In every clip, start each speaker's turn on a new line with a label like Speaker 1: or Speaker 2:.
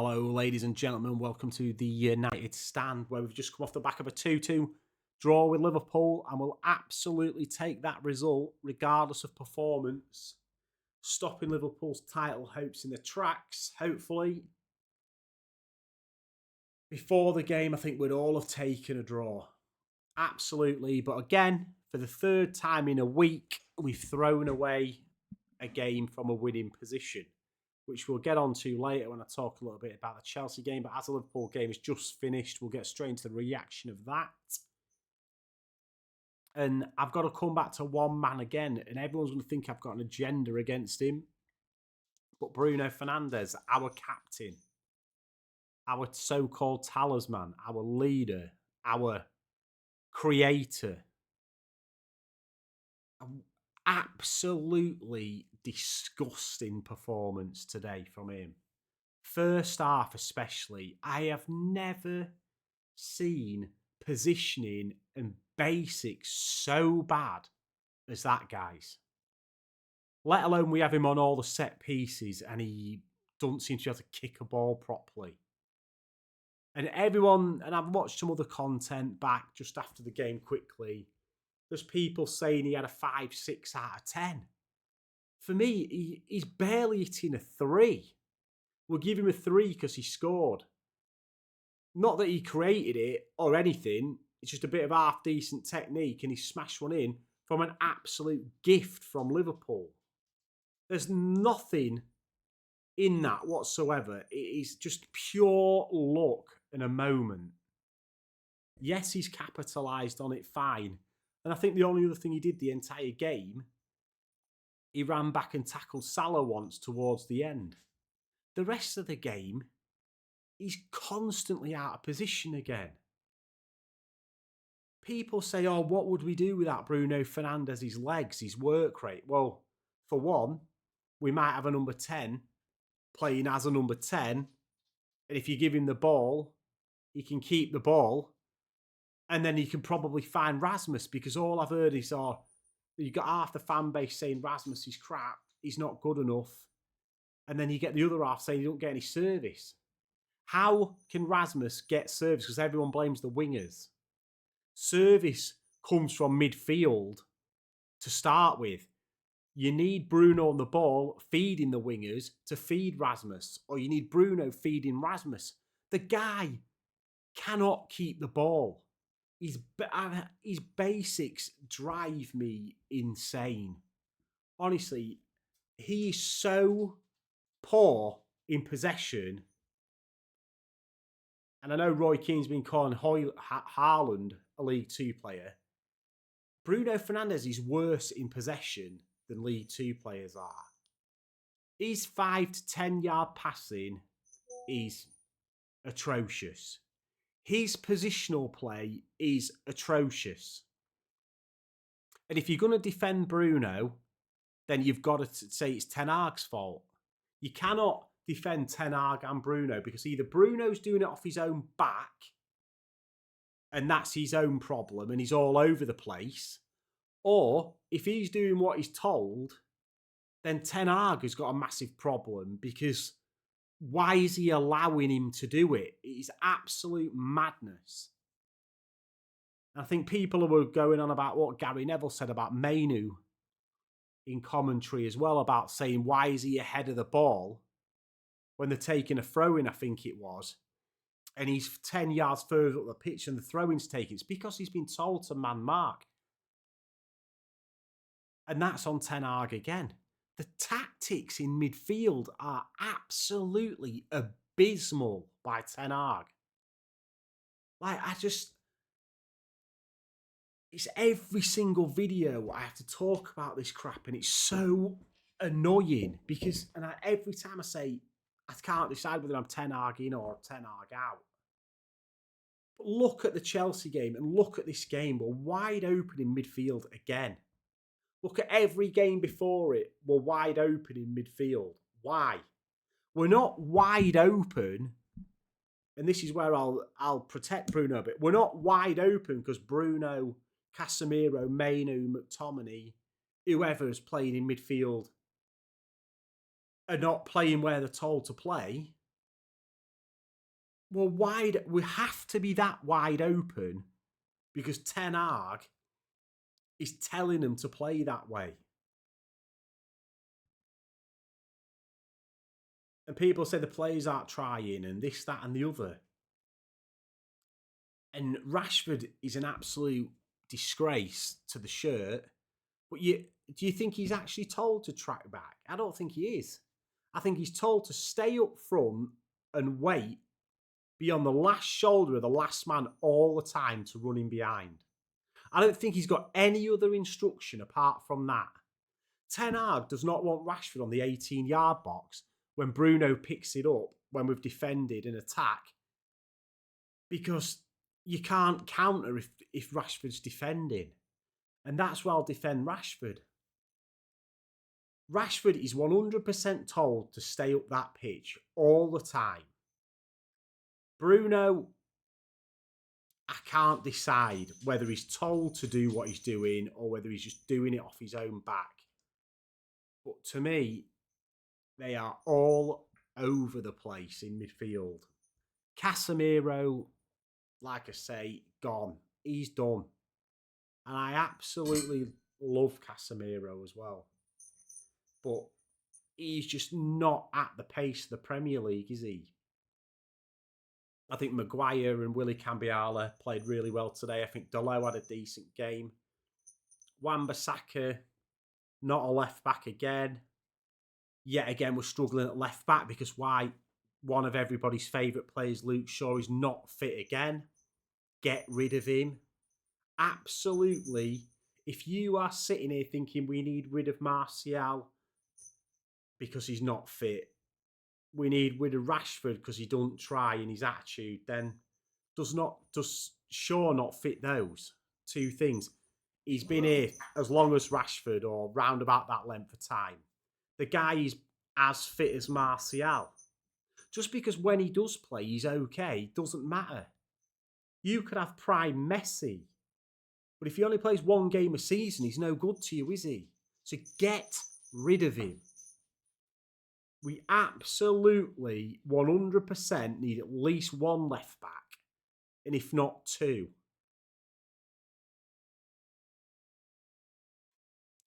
Speaker 1: Hello, ladies and gentlemen. Welcome to the United Stand, where we've just come off the back of a 2-2 draw with Liverpool, and we'll absolutely take that result, regardless of performance, stopping Liverpool's title hopes in their tracks, hopefully. Before the game, I think we'd all have taken a draw. Absolutely. But again, for the third time in a week, we've thrown away a game from a winning position, which we'll get on to later when I talk a little bit about the Chelsea game. But as the Liverpool game is just finished, we'll get straight into the reaction of that. And I've got to come back to one man again, and everyone's going to think I've got an agenda against him. But Bruno Fernandes, our captain, our so-called talisman, our leader, our creator, absolutely disgusting performance today from him. First half especially, I have never seen positioning and basics so bad as that, guys. Let alone we have him on all the set pieces and he doesn't seem to be able to kick a ball properly. And everyone, and I've watched some other content back just after the game quickly, there's people saying he had a 5-6 out of 10. For me, he's barely hitting a 3. We'll give him a 3 because he scored. Not that he created it or anything. It's just a bit of half-decent technique and he smashed one in from an absolute gift from Liverpool. There's nothing in that whatsoever. It is just pure luck and a moment. Yes, he's capitalised on it fine. And I think the only other thing he did the entire game, he ran back and tackled Salah once towards the end. The rest of the game, he's constantly out of position again. People say, oh, what would we do without Bruno Fernandes, his legs, his work rate? Well, for one, we might have a number 10 playing as a number 10. And if you give him the ball, he can keep the ball. And then he can probably find Rasmus, because all I've heard is, oh, you got half the fan base saying Rasmus is crap, he's not good enough. And then you get the other half saying you don't get any service. How can Rasmus get service? Because everyone blames the wingers. Service comes from midfield to start with. You need Bruno on the ball feeding the wingers to feed Rasmus, or you need Bruno feeding Rasmus. The guy cannot keep the ball. His basics drive me insane. Honestly, he is so poor in possession. And I know Roy Keane's been calling Haaland a League Two player. Bruno Fernandes is worse in possession than League Two players are. His 5 to 10 yard passing is atrocious. His positional play is atrocious. And if you're going to defend Bruno, then you've got to say it's Ten Hag's fault. You cannot defend Ten Hag and Bruno, because either Bruno's doing it off his own back and that's his own problem and he's all over the place, or if he's doing what he's told, then Ten Hag has got a massive problem, because why is he allowing him to do it? It is absolute madness. I think people were going on about what Gary Neville said about Manu in commentary as well, about saying, why is he ahead of the ball when they're taking a throw-in, I think it was, and he's 10 yards further up the pitch and the throw-in's taken? It's because he's been told to man mark. And that's on Ten Hag again. The tactics in midfield are absolutely abysmal by Ten Hag. It's every single video I have to talk about this crap, and it's so annoying because, every time I say, I can't decide whether I'm Ten Hag in or Ten Hag out. But look at the Chelsea game and look at this game. We're wide open in midfield again. Look at every game before it. We're wide open in midfield. Why? We're not wide open, and this is where I'll protect Bruno a bit. We're not wide open because Bruno, Casemiro, Manu, McTominay, whoever is playing in midfield are not playing where they're told to play. Well, we have to be that wide open because Ten Hag is telling them to play that way. And people say the players aren't trying and this, that, and the other. And Rashford is an absolute disgrace to the shirt. But do you think he's actually told to track back? I don't think he is. I think he's told to stay up front and wait, be on the last shoulder of the last man all the time to run in behind. I don't think he's got any other instruction apart from that. Ten Hag does not want Rashford on the 18-yard box when Bruno picks it up when we've defended an attack, because you can't counter if Rashford's defending. And that's why I'll defend Rashford. Rashford is 100% told to stay up that pitch all the time. Bruno, I can't decide whether he's told to do what he's doing or whether he's just doing it off his own back. But to me, they are all over the place in midfield. Casemiro, like I say, gone. He's done. And I absolutely love Casemiro as well. But he's just not at the pace of the Premier League, is he? I think Maguire and Willy Cambiala played really well today. I think Dalot had a decent game. Wan-Bissaka, not a left back again. Yet again, we're struggling at left back because why? One of everybody's favourite players, Luke Shaw, is not fit again. Get rid of him. Absolutely. If you are sitting here thinking we need rid of Martial because he's not fit, we need rid of Rashford because he don't try in his attitude, then does Shaw not fit those two things? He's been here as long as Rashford or round about that length of time. The guy is as fit as Martial. Just because when he does play, he's okay, doesn't matter. You could have prime Messi, but if he only plays one game a season, he's no good to you, is he? So get rid of him. We absolutely 100% need at least one left back, and if not two.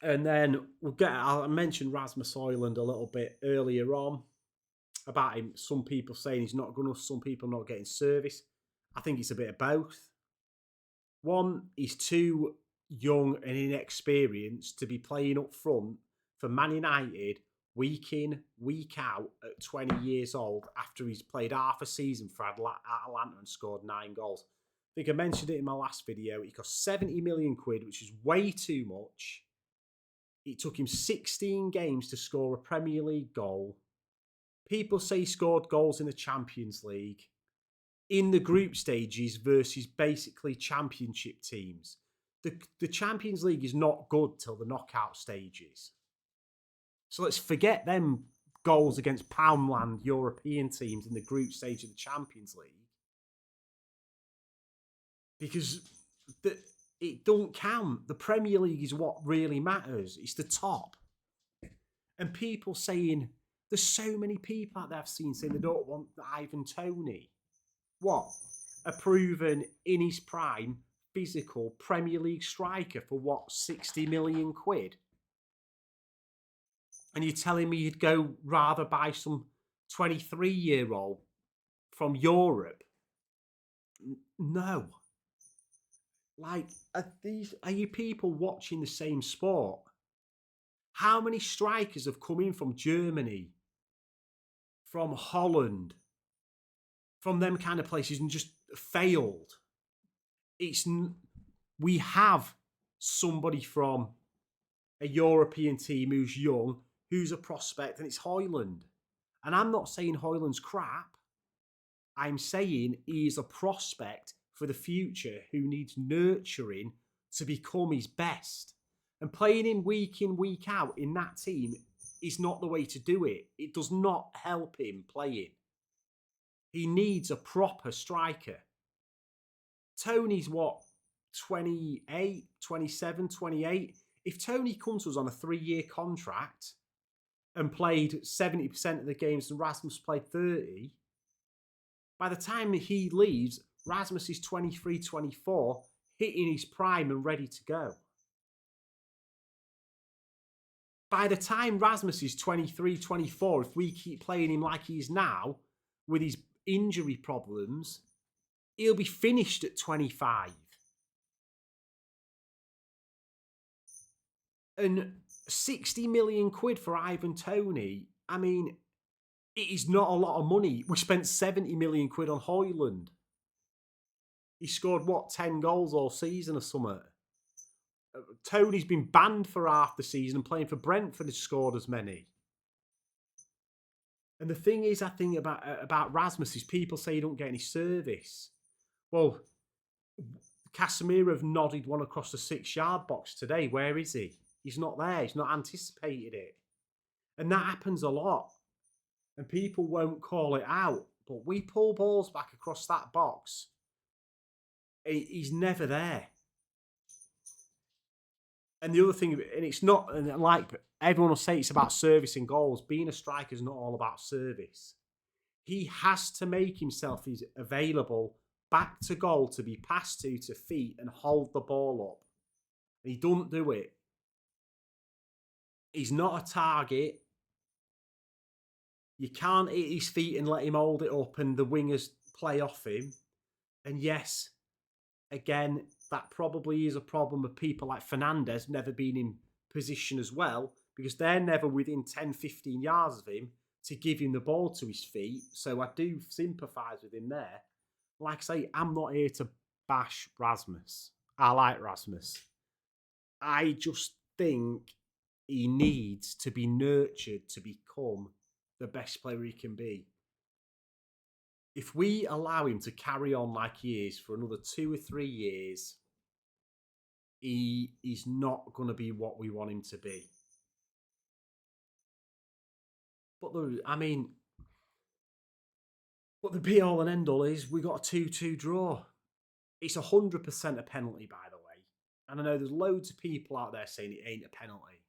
Speaker 1: And then I mentioned Rasmus Højlund a little bit earlier on about him. Some people saying he's not good enough, some people not getting service. I think it's a bit of both. One, he's too young and inexperienced to be playing up front for Man United week in, week out at 20 years old after he's played half a season for Atalanta and scored 9 goals. I think I mentioned it in my last video. He cost 70 million quid, which is way too much. It took him 16 games to score a Premier League goal. People say he scored goals in the Champions League in the group stages versus basically championship teams. The Champions League is not good till the knockout stages. So let's forget them goals against Poundland European teams in the group stage of the Champions League. Because it don't count. The Premier League is what really matters. It's the top. And people saying, there's so many people out there I've seen saying they don't want Ivan Toney. What? A proven, in his prime, physical Premier League striker for what, 60 million quid? And you're telling me you'd go rather buy some 23-year-old from Europe? No. Like, are you people watching the same sport? How many strikers have come in from Germany, from Holland, from them kind of places and just failed? We have somebody from a European team who's young, who's a prospect, and it's Højlund. And I'm not saying Højlund's crap. I'm saying he's a prospect for the future who needs nurturing to become his best. And playing him week in, week out in that team is not the way to do it. It does not help him playing. He needs a proper striker. Tony's what, 28, 27, 28? If Tony comes to us on a 3-year contract and played 70% of the games and Rasmus played 30, By the time he leaves, Rasmus is 23, 24, hitting his prime and ready to go. By the time Rasmus is 23, 24, if we keep playing him like he is now, with his injury problems, he'll be finished at 25. And 60 million quid for Ivan Toney, I mean, it is not a lot of money. We spent 70 million quid on Højlund. He scored, 10 goals all season or something. Tony's been banned for half the season and playing for Brentford has scored as many. And the thing is, I think about Rasmus is people say he don't get any service. Well, Casemiro have nodded one across the 6-yard box today. Where is he? He's not there. He's not anticipated it. And that happens a lot. And people won't call it out. But we pull balls back across that box. He's never there. And the other thing, and it's not, and like everyone will say it's about service and goals. Being a striker is not all about service. He has to make himself available back to goal to be passed to feet and hold the ball up. And he doesn't do it. He's not a target. You can't hit his feet and let him hold it up and the wingers play off him. And yes, again, that probably is a problem with people like Fernandes never being in position as well, because they're never within 10, 15 yards of him to give him the ball to his feet. So I do sympathise with him there. Like I say, I'm not here to bash Rasmus. I like Rasmus. I just think he needs to be nurtured to become the best player he can be. If we allow him to carry on like he is for another 2 or 3 years, he is not going to be what we want him to be. But the be all and end all is we got a 2-2 draw. It's 100% a penalty, by the way. And I know there's loads of people out there saying it ain't a penalty.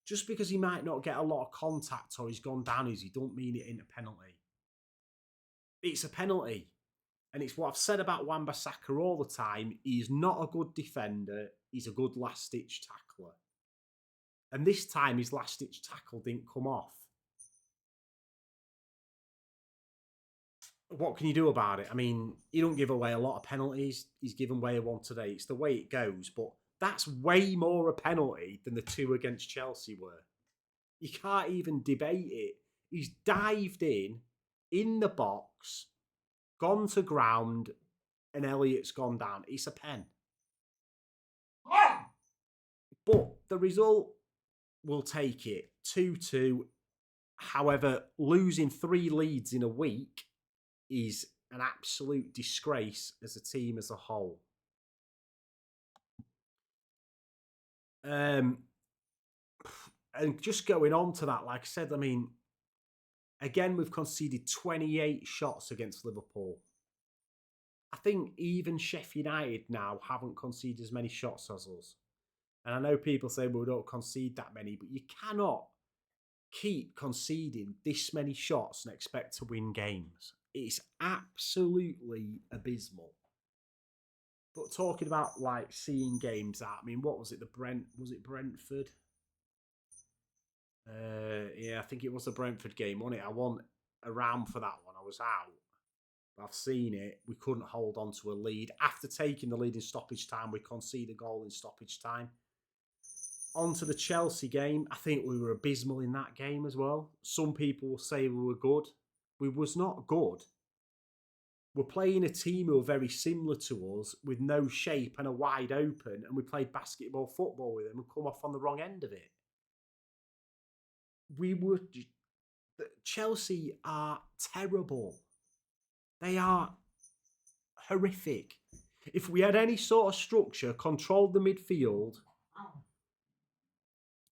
Speaker 1: Just because he might not get a lot of contact or he's gone down easy, don't mean it ain't a penalty. It's a penalty. And it's what I've said about Wan-Bissaka all the time. He's not a good defender. He's a good last-ditch tackler. And this time, his last-ditch tackle didn't come off. What can you do about it? I mean, he don't give away a lot of penalties. He's given away one today. It's the way it goes. But that's way more a penalty than the 2 against Chelsea were. You can't even debate it. He's dived in the box, gone to ground, and Elliott's gone down. It's a pen. But the result, will take it. 2-2. However, losing 3 leads in a week is an absolute disgrace as a team as a whole. And just going on to that, like I said, I mean, again, we've conceded 28 shots against Liverpool. I think even Sheffield United now haven't conceded as many shots as us. And I know people say, well, we don't concede that many, but you cannot keep conceding this many shots and expect to win games. It's absolutely abysmal. But talking about like seeing games out, I mean, what was it? Was it Brentford? Yeah, I think it was the Brentford game, wasn't it? I wasn't around for that one. I was out. But I've seen it. We couldn't hold on to a lead. After taking the lead in stoppage time, we conceded a goal in stoppage time. On to the Chelsea game. I think we were abysmal in that game as well. Some people will say we were good. We was not good. We're playing a team who are very similar to us with no shape and are wide open, and we played basketball football with them and come off on the wrong end of it. Chelsea are terrible. They are horrific. If we had any sort of structure, controlled the midfield,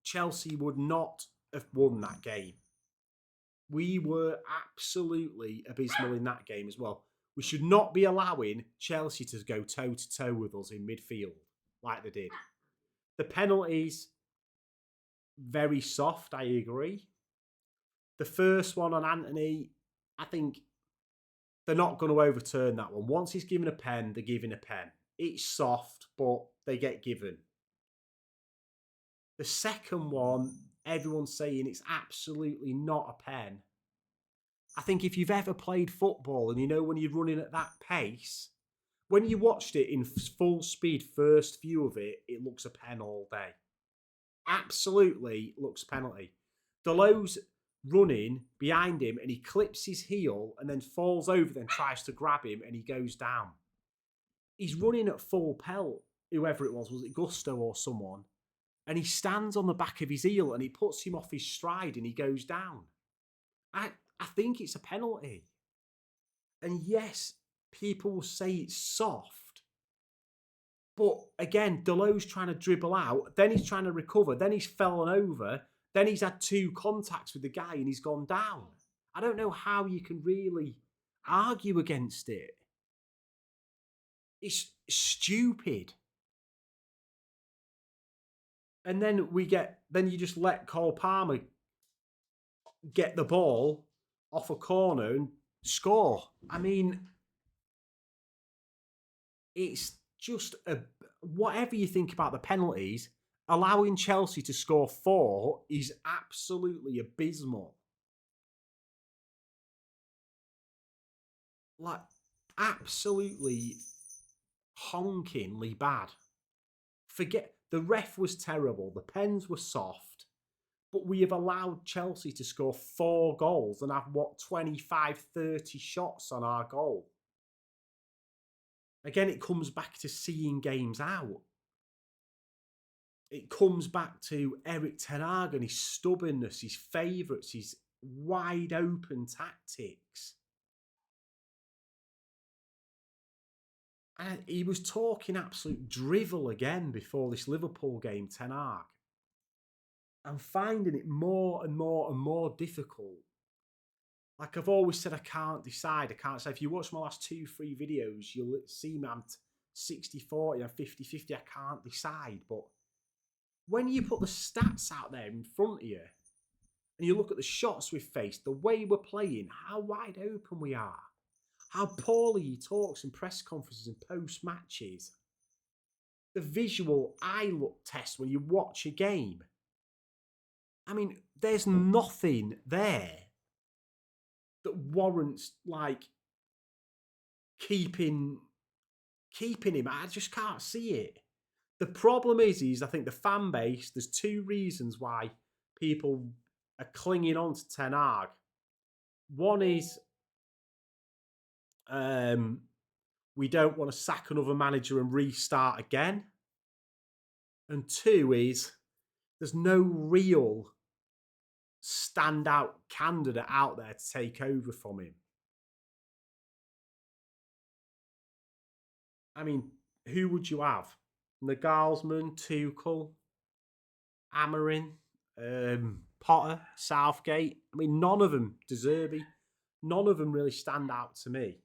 Speaker 1: Chelsea would not have won that game. We were absolutely abysmal in that game as well. We should not be allowing Chelsea to go toe-to-toe with us in midfield like they did. The penalties, very soft, I agree. The first one on Anthony, I think they're not going to overturn that one. Once he's given a pen, they're giving a pen. It's soft, but they get given. The second one, everyone's saying it's absolutely not a pen. I think if you've ever played football and you know when you're running at that pace, when you watched it in full speed, first view of it, it looks a pen all day. Absolutely looks penalty. Delo's running behind him and he clips his heel and then falls over, then tries to grab him and he goes down. He's running at full pelt, whoever it was it Gusto or someone? And he stands on the back of his heel and he puts him off his stride and he goes down. I think it's a penalty. And yes, people will say it's soft. But again, Delo's trying to dribble out, then he's trying to recover, then he's fallen over, then he's had 2 contacts with the guy and he's gone down. I don't know how you can really argue against it. It's stupid. And then you just let Cole Palmer get the ball off a corner and score. I mean, it's just whatever you think about the penalties, allowing Chelsea to score 4 is absolutely abysmal. Like, absolutely honkingly bad. Forget, the ref was terrible, the pens were soft, but we have allowed Chelsea to score 4 goals and have, 25, 30 shots on our goal. Again, it comes back to seeing games out. It comes back to Erik ten Hag and his stubbornness, his favourites, his wide open tactics. And he was talking absolute drivel again before this Liverpool game, Ten Hag. I'm finding it more and more and more difficult. Like I've always said, I can't decide. I can't say. If you watch my last 2-3 videos, you'll see me, I'm 60-40, I'm 50-50. I can't decide. But when you put the stats out there in front of you, and you look at the shots we've faced, the way we're playing, how wide open we are, how poorly he talks in press conferences and post-matches, the visual eye look test when you watch a game. I mean, there's nothing there that warrants like keeping him. I just can't see it. The problem is I think the fan base, there's 2 reasons why people are clinging on to Ten Hag. One is we don't want to sack another manager and restart again. And 2 is there's no real standout candidate out there to take over from him. I mean, who would you have? Nagelsmann, Tuchel, Amorim, Potter, Southgate. I mean, none of them, De Zerbi, none of them really stand out to me.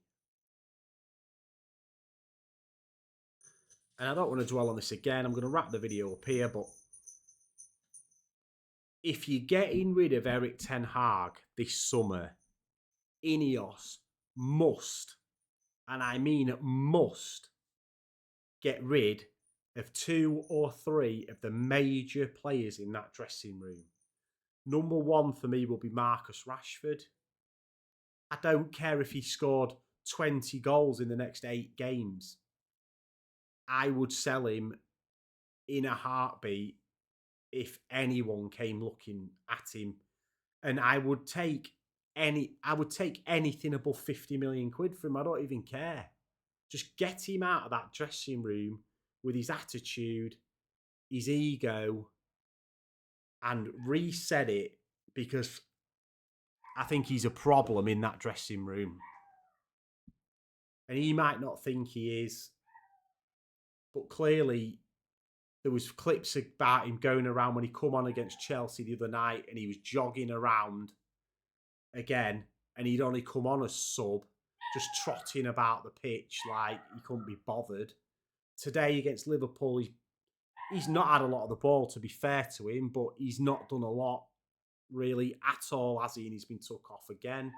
Speaker 1: And I don't want to dwell on this again. I'm going to wrap the video up here, but if you're getting rid of Erik ten Hag this summer, Ineos must, and I mean must, get rid of 2 or 3 of the major players in that dressing room. Number 1 for me will be Marcus Rashford. I don't care if he scored 20 goals in the next 8 games. I would sell him in a heartbeat if anyone came looking at him. And I would take anything above 50 million quid for him. I don't even care. Just get him out of that dressing room with his attitude, his ego, and reset it, because I think he's a problem in that dressing room. And he might not think he is, but clearly there was clips about him going around when he come on against Chelsea the other night and he was jogging around again and he'd only come on as sub, just trotting about the pitch like he couldn't be bothered. Today against Liverpool, he's not had a lot of the ball, to be fair to him, but he's not done a lot really at all, has he? And he's been took off again.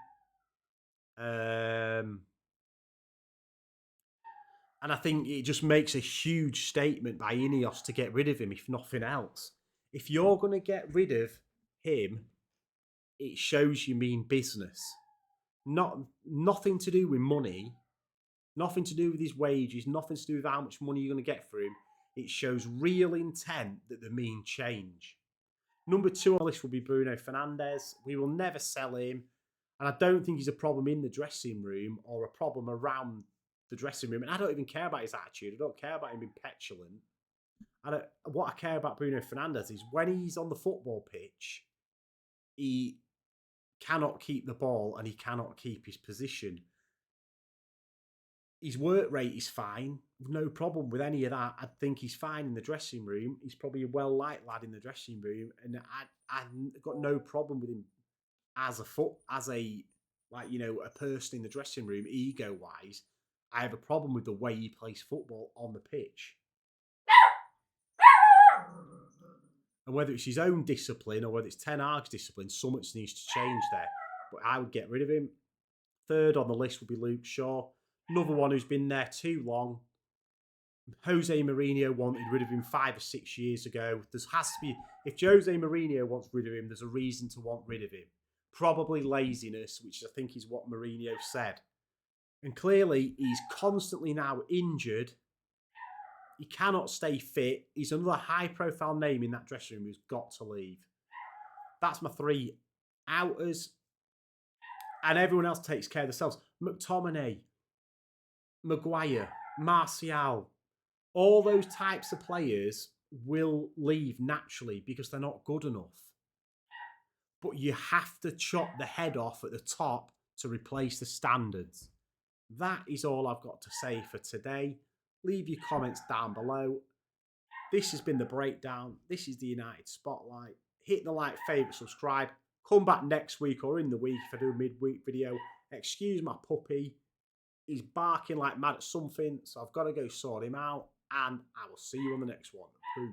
Speaker 1: And I think it just makes a huge statement by Ineos to get rid of him, if nothing else. If you're going to get rid of him, it shows you mean business. Nothing to do with money, nothing to do with his wages, nothing to do with how much money you're going to get for him. It shows real intent that they mean change. Number 2 on the list will be Bruno Fernandes. We will never sell him. And I don't think he's a problem in the dressing room or a problem around the dressing room. And I don't even care about his attitude. I don't care about him being petulant. What I care about Bruno Fernandes is when he's on the football pitch, he cannot keep the ball and he cannot keep his position. His work rate is fine. No problem with any of that. I think he's fine in the dressing room. He's probably a well-liked lad in the dressing room. And I've got no problem with him as a person in the dressing room, ego-wise. I have a problem with the way he plays football on the pitch. And whether it's his own discipline or whether it's Ten Hag's discipline, something needs to change there. But I would get rid of him. 3rd on the list will be Luke Shaw. Another one who's been there too long. Jose Mourinho wanted rid of him 5 or 6 years ago. There has to be, if Jose Mourinho wants rid of him, there's a reason to want rid of him. Probably laziness, which I think is what Mourinho said. And clearly, he's constantly now injured. He cannot stay fit. He's another high-profile name in that dressing room who's got to leave. That's my 3 outers. And everyone else takes care of themselves. McTominay, Maguire, Martial, all those types of players will leave naturally because they're not good enough. But you have to chop the head off at the top to replace the standards. That is all I've got to say for today. Leave your comments down below. This has been The Breakdown. This is the United Spotlight. Hit the like, favourite, subscribe. Come back next week or in the week if I do a midweek video. Excuse my puppy. He's barking like mad at something, so I've got to go sort him out. And I will see you on the next one. Poosh.